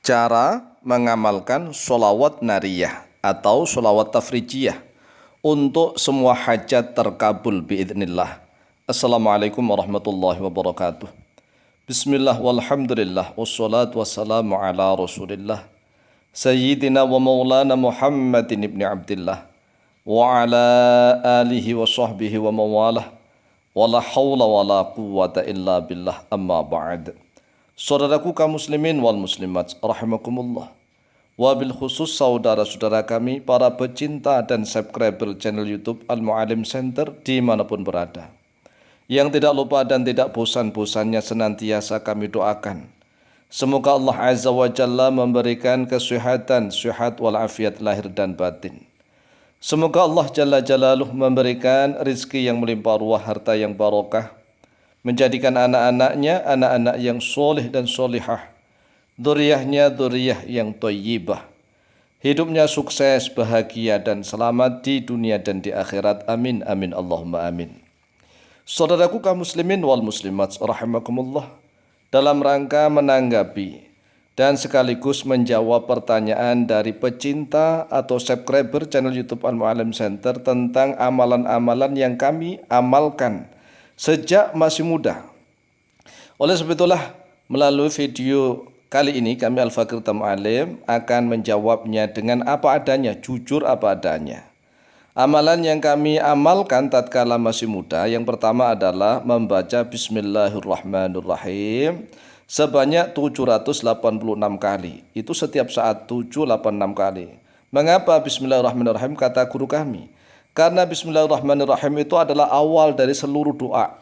Cara mengamalkan sholawat nariyah atau sholawat tafrijiyah untuk semua hajat terkabul biidznillah. Assalamualaikum warahmatullahi wabarakatuh. Bismillah walhamdulillah wassalatu wassalamu ala rasulillah Sayyidina wa maulana Muhammadin ibni Abdillah wa ala alihi wa sahbihi wa mawalah wa la hawla wa la quwwata illa billah amma ba'd. Saudaraku kaum muslimin wal muslimat rahimakumullah, wabil khusus saudara-saudara kami para pecinta dan subscriber channel YouTube Al-Mu'alim Center dimanapun berada, yang tidak lupa dan tidak bosan-bosannya senantiasa kami doakan semoga Allah Azza wa Jalla memberikan kesehatan, sehat walafiat lahir dan batin. Semoga Allah Jalla Jalaluh memberikan rizki yang melimpah ruah, harta yang barokah, menjadikan anak-anaknya anak-anak yang soleh dan solihah, dzurriyyahnya dzurriyyah yang thayyibah, hidupnya sukses, bahagia dan selamat di dunia dan di akhirat. Amin amin Allahumma amin. Saudaraku kaum muslimin wal muslimat rahimakumullah, dalam rangka menanggapi dan sekaligus menjawab pertanyaan dari pecinta atau subscriber channel YouTube Al-Mu'alim Center tentang amalan-amalan yang kami amalkan sejak masih muda. Oleh sebab itulah melalui video kali ini kami Al-Fakir Mu'alim akan menjawabnya dengan apa adanya, jujur apa adanya. Amalan yang kami amalkan tatkala masih muda, yang pertama adalah membaca Bismillahirrahmanirrahim sebanyak 786 kali. Itu setiap saat 786 kali. Mengapa Bismillahirrahmanirrahim kata guru kami? Karena Bismillahirrahmanirrahim itu adalah awal dari seluruh doa.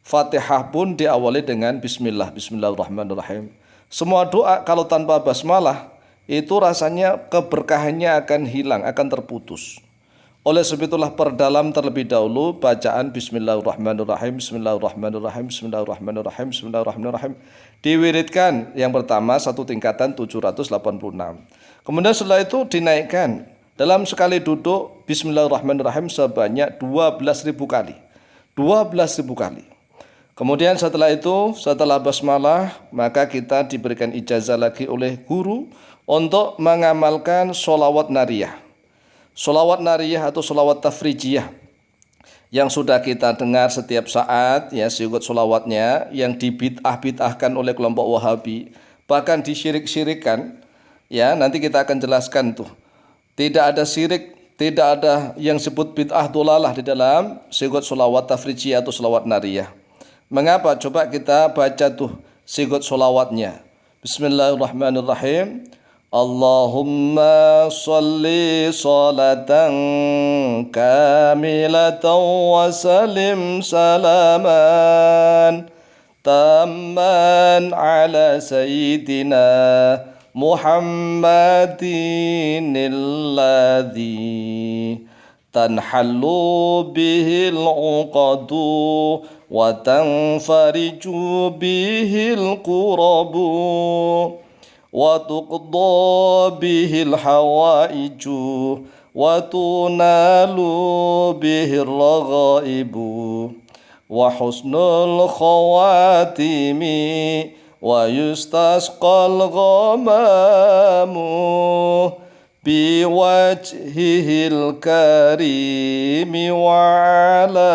Fatihah pun diawali dengan Bismillah, Bismillahirrahmanirrahim. Semua doa kalau tanpa basmalah itu rasanya keberkahannya akan hilang, akan terputus. Oleh sebab itulah perdalam terlebih dahulu bacaan Bismillahirrahmanirrahim, Bismillahirrahmanirrahim, Bismillahirrahmanirrahim, Bismillahirrahmanirrahim. Diwiridkan yang pertama satu tingkatan 786. Kemudian setelah itu dinaikkan dalam sekali duduk Bismillahirrahmanirrahim sebanyak 12.000 kali. 12.000 kali. Kemudian setelah itu, setelah basmalah, maka kita diberikan ijazah lagi oleh guru untuk mengamalkan sholawat nariyah. Sholawat nariyah atau sholawat tafrijiyah yang sudah kita dengar setiap saat, ya, sigot sholawatnya yang dibid'ah-bid'ahkan oleh kelompok Wahabi, bahkan disyirik-syirikan, ya, nanti kita akan jelaskan tuh. Tidak ada syirik, tidak ada yang sebut bid'ah dolalah di dalam sigot sholawat tafrijiyah atau sholawat nariyah. Mengapa? Coba kita baca tuh sigot sholawatnya. Bismillahirrahmanirrahim. Allahumma salli salatan kamilatan wa salim salaman tamman ala sayyidina Muhammadin alladhi tanhallu bihil uqadu wa tanfariju bihil qurabu wa tuqda bihil hawaiju wa tunalu bihil raghaibu wa husnul khawatimi wa yustasqal ghamamu biwajhihil karimi wa ala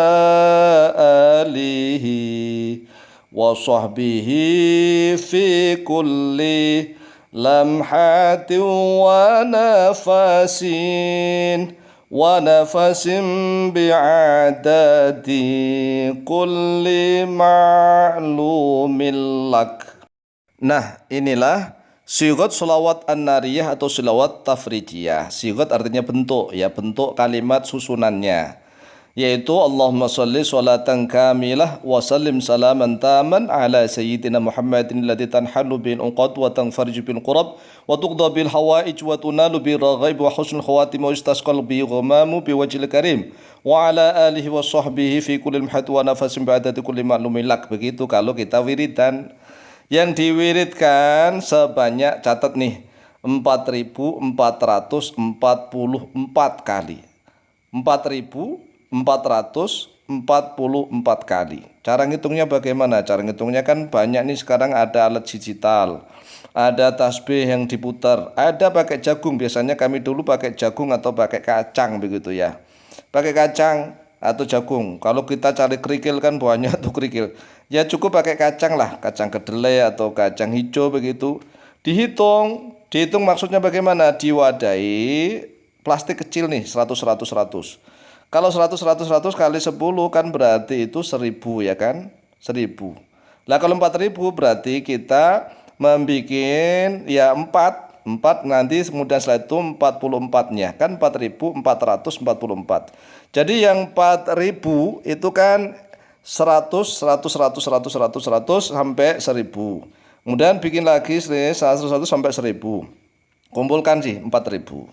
alihi wa sahbihi fi kulli lamhatin wa nafasin bi'adadi kulli ma'lumin lak. Nah, inilah sigot sholawat an-nariyah atau sholawat tafrijiyah. Sigot artinya bentuk, ya, bentuk kalimat susunannya, yaitu Allahumma sholli sholatan kamilah wa sallim salaman taman ala sayyidina Muhammadin alladhi tanhallu bil uqad wa tanfariju bil qurab wa tuqda bil hawaij wa tunalu bil raghaib wa husnul khawatim wa istasqal bi ghamamu bi wajhil karim wa ala alihi wa sahbihi fi kulli lamhat wa nafasin ba'dati kulli ma'lumin lak. Begitu kalau kita wiridan. Yang diwiridkan sebanyak, catat nih, 4.444 kali. 4.444 444 kali. Cara ngitungnya bagaimana? Cara ngitungnya kan banyak nih, sekarang ada alat digital, ada tasbih yang diputar, ada pakai jagung. Biasanya kami dulu pakai jagung atau pakai kacang begitu ya. Pakai kacang atau jagung. Kalau kita cari kerikil kan banyak tuh kerikil. Ya cukup pakai kacang lah, kacang kedelai atau kacang hijau begitu. Dihitung maksudnya bagaimana? Diwadahi plastik kecil nih, 100 100 100. Kalau 100 100 100 kali 10 kan berarti itu 1000 ya kan? 1000. Lah kalau 4000 berarti kita membikin ya 4 nanti kemudian setelah itu 44-nya kan 4444. Jadi yang 4000 itu kan 100 100 100 100 100 100 sampai 1000. Kemudian bikin lagi 100 100 sampai 1000. Kumpulkan sih 4000.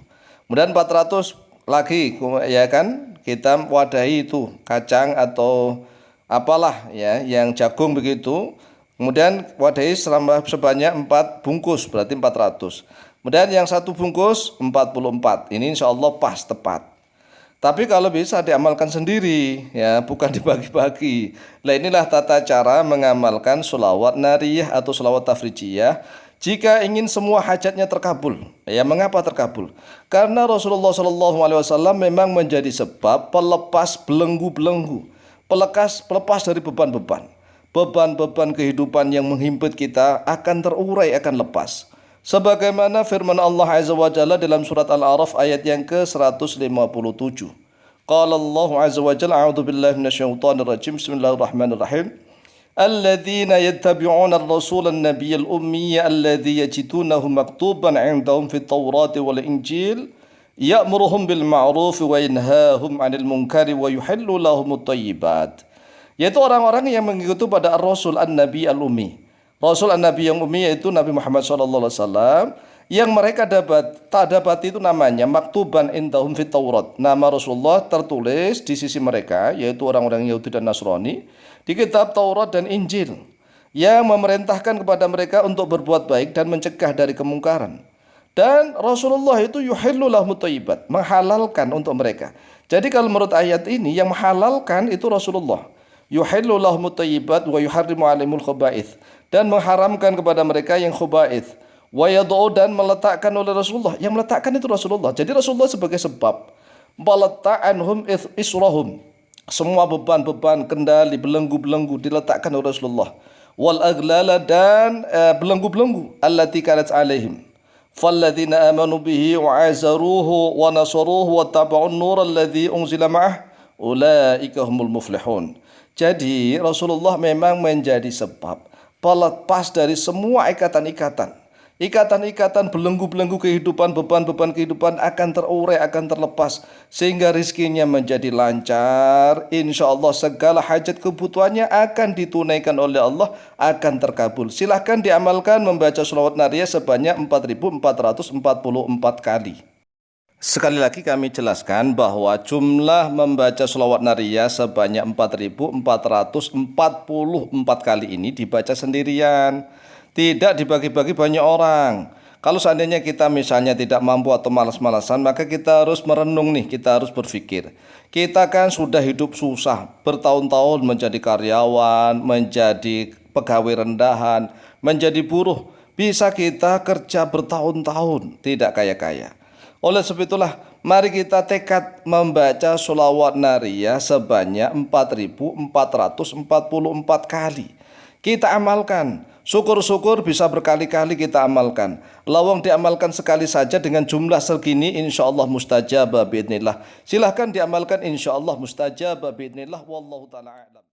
Kemudian 400 lagi ya kan, kita wadahi itu kacang atau apalah ya yang jagung begitu. Kemudian wadahi sebanyak 4 bungkus berarti 400. Kemudian yang satu bungkus 44. Ini insya Allah pas tepat. Tapi kalau bisa diamalkan sendiri ya, bukan dibagi-bagi. Nah inilah tata cara mengamalkan sholawat nariyah atau sholawat tafrijiyah jika ingin semua hajatnya terkabul. Ya, mengapa terkabul? Karena Rasulullah SAW memang menjadi sebab pelepas belenggu-belenggu, pelepas dari beban-beban. Beban-beban kehidupan yang menghimpit kita akan terurai, akan lepas. Sebagaimana firman Allah Azza wa Jalla dalam surat Al-A'raf ayat yang ke-157. Qala Allah Azza wa Jalla, a'udzu billahi minasyaitonir rajim. Bismillahirrahmanirrahim. Alladzina yattabi'una ar-rasula an-nabiyya al-ummiyya alladzi yajidunahu maktuban 'indahum fit Tawrati wal Injil ya'muruhum bil ma'ruf wa yanhahum 'anil munkari wa yuhillu lahumut thayyibat. Yaitu orang-orang yang mengikuti pada ar-rasul an-nabi al-ummi. Rasul an-nabi yang ummi yaitu Nabi Muhammad SAW, yang mereka dapat itu namanya maktuban indahum fit Taurat. Nama Rasulullah tertulis di sisi mereka, yaitu orang-orang Yahudi dan Nasrani, di kitab Taurat dan Injil, yang memerintahkan kepada mereka untuk berbuat baik dan mencegah dari kemungkaran. Dan Rasulullah itu yuhillu lahumut thayyibat, menghalalkan untuk mereka. Jadi kalau menurut ayat ini yang menghalalkan itu Rasulullah. Yuhillu lahumut thayyibat wa yuharrimu 'alaihimul khaba'ith, dan mengharamkan kepada mereka yang khaba'ith. Wa yad'u, dan meletakkan oleh Rasulullah. Yang meletakkan itu Rasulullah. Jadi Rasulullah sebagai sebab. Balata'anhum israhum, semua beban-beban, kendali, belenggu-belenggu diletakkan oleh Rasulullah. Wal aghlala, dan belenggu-belenggu allati kanat alaihim. Falladzina amanu bihi wa azaruhu wa nasaruhu wa taba'un nur alladzi unzila ma'ah ulaika humul muflihun. Jadi Rasulullah memang menjadi sebab pelepas dari semua ikatan-ikatan belenggu-belenggu kehidupan, beban-beban kehidupan akan terurai, akan terlepas, sehingga rizkinya menjadi lancar. Insya Allah segala hajat kebutuhannya akan ditunaikan oleh Allah, akan terkabul. Silahkan diamalkan membaca sholawat nariyah sebanyak 4444 kali. Sekali lagi kami jelaskan bahwa jumlah membaca sholawat nariyah sebanyak 4444 kali ini dibaca sendirian, tidak dibagi-bagi banyak orang. Kalau seandainya kita misalnya tidak mampu atau malas-malasan, maka kita harus merenung nih, kita harus berpikir. Kita kan sudah hidup susah, bertahun-tahun menjadi karyawan, menjadi pegawai rendahan, menjadi buruh. Bisa kita kerja bertahun-tahun, tidak kaya-kaya. Oleh sebab itulah, mari kita tekad membaca sholawat nariyah sebanyak 4444 kali. Kita amalkan. Syukur-syukur bisa berkali-kali kita amalkan. Lawang diamalkan sekali saja dengan jumlah segini, insya Allah mustajabah biidznillah. Silahkan diamalkan, insya Allah mustajabah biidznillah. Wallahu ta'ala a'lam.